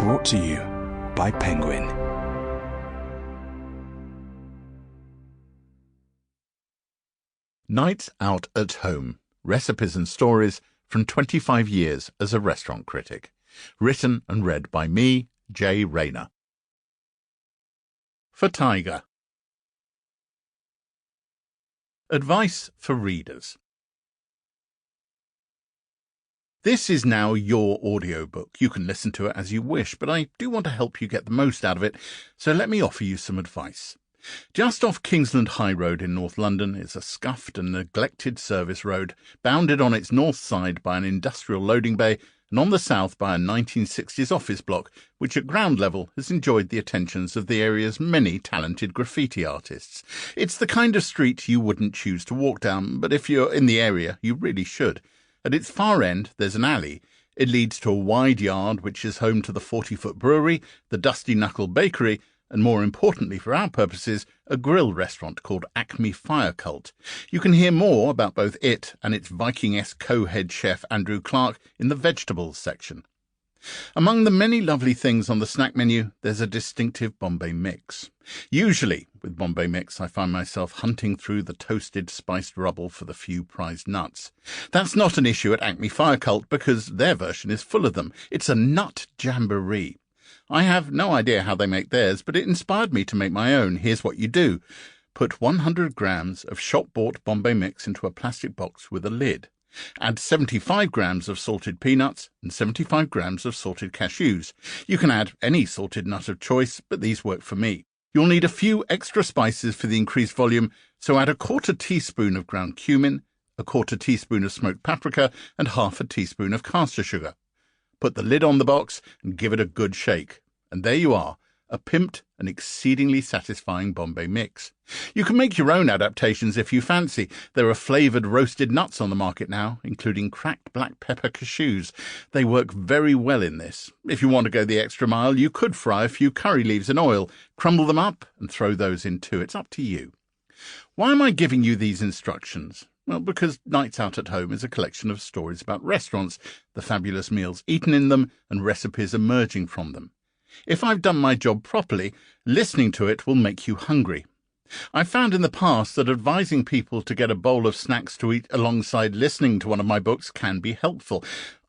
Brought to you by Penguin. Nights Out at Home, Recipes and Stories from 25 Years as a Restaurant Critic. Written and read by me, J. Rayner. For Tiger. Advice for Readers. This is now your audiobook. You can listen to it as you wish, but I do want to help you get the most out of it, so let me offer you some advice. Just off Kingsland High Road in North London is a scuffed and neglected service road, bounded on its north side by an industrial loading bay and on the south by a 1960s office block, which at ground level has enjoyed the attentions of the area's many talented graffiti artists. It's the kind of street you wouldn't choose to walk down, but if you're in the area, you really should. At its far end, there's an alley. It leads to a wide yard which is home to the 40-foot brewery, the Dusty Knuckle Bakery, and more importantly for our purposes, a grill restaurant called Acme Fire Cult. You can hear more about both it and its Viking-esque co-head chef Andrew Clark in the vegetables section. Among the many lovely things on the snack menu, there's a distinctive Bombay mix. Usually, with Bombay mix, I find myself hunting through the toasted, spiced rubble for the few prized nuts. That's not an issue at Acme Fire Cult because their version is full of them. It's a nut jamboree. I have no idea how they make theirs, but it inspired me to make my own. Here's what you do. Put 100 grams of shop-bought Bombay mix into a plastic box with a lid. Add 75 grams of salted peanuts and 75 grams of salted cashews. You can add any salted nut of choice, but these work for me. You'll need a few extra spices for the increased volume, so add a quarter teaspoon of ground cumin, a quarter teaspoon of smoked paprika, and half a teaspoon of caster sugar. Put the lid on the box and give it a good shake. And there you are, a pimped and exceedingly satisfying Bombay mix. You can make your own adaptations if you fancy. There are flavoured roasted nuts on the market now, including cracked black pepper cashews. They work very well in this. If you want to go the extra mile, you could fry a few curry leaves in oil, crumble them up and throw those in too. It's up to you. Why am I giving you these instructions? Well, because Nights Out at Home is a collection of stories about restaurants, the fabulous meals eaten in them, and recipes emerging from them. If I've done my job properly, listening to it will make you hungry. I've found in the past that advising people to get a bowl of snacks to eat alongside listening to one of my books can be helpful.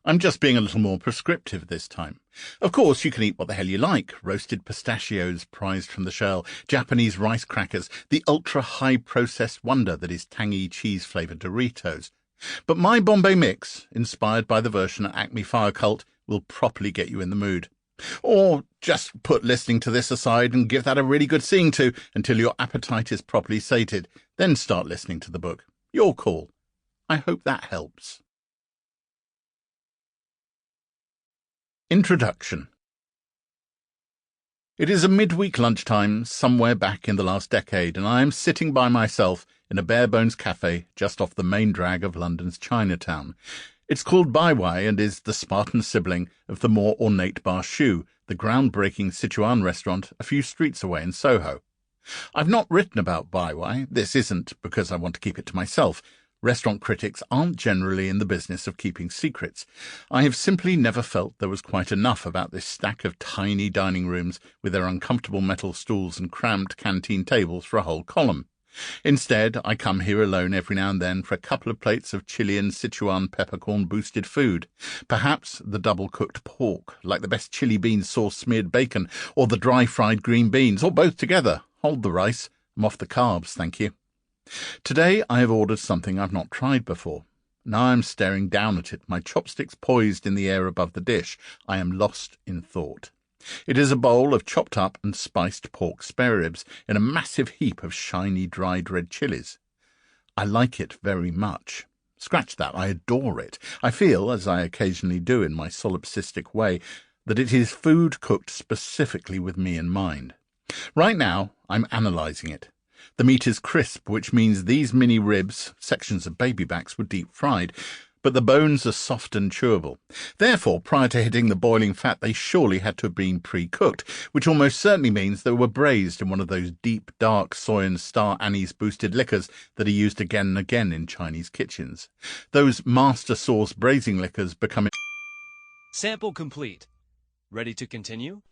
I'm just being a little more prescriptive this time. Of course, you can eat what the hell you like. Roasted pistachios prized from the shell, Japanese rice crackers, the ultra-high processed wonder that is tangy cheese-flavoured Doritos. But my Bombay mix, inspired by the version at Acme Fire Cult, will properly get you in the mood. Or just put listening to this aside and give that a really good seeing to until your appetite is properly sated. Then start listening to the book. Your call. I hope that helps. Introduction. It is a midweek lunchtime somewhere back in the last decade, and I am sitting by myself in a bare-bones cafe just off the main drag of London's Chinatown. It's called Bai Wai and is the Spartan sibling of the more ornate Bar Shu, the groundbreaking Sichuan restaurant a few streets away in Soho. I've not written about Bai Wai. This isn't because I want to keep it to myself. Restaurant critics aren't generally in the business of keeping secrets. I have simply never felt there was quite enough about this stack of tiny dining rooms with their uncomfortable metal stools and cramped canteen tables for a whole column. Instead, I come here alone every now and then for a couple of plates of Chilean Sichuan peppercorn-boosted food. Perhaps the double-cooked pork, like the best chili bean sauce-smeared bacon, or the dry-fried green beans, or both together. Hold the rice. I'm off the carbs, thank you. Today I have ordered something I've not tried before. Now I'm staring down at it, my chopsticks poised in the air above the dish. I am lost in thought. It is a bowl of chopped up and spiced pork spare ribs in a massive heap of shiny dried red chilies. I like it very much. Scratch that, I adore it. I feel, as I occasionally do in my solipsistic way, that it is food cooked specifically with me in mind. Right now, I'm analysing it. The meat is crisp, which means these mini ribs, sections of baby backs, were deep fried, but the bones are soft and chewable. Therefore, prior to hitting the boiling fat, they surely had to have been pre-cooked, which almost certainly means they were braised in one of those deep, dark soy and star anise-boosted liquors that are used again and again in Chinese kitchens. Those master sauce braising liquors become... Sample complete. Ready to continue?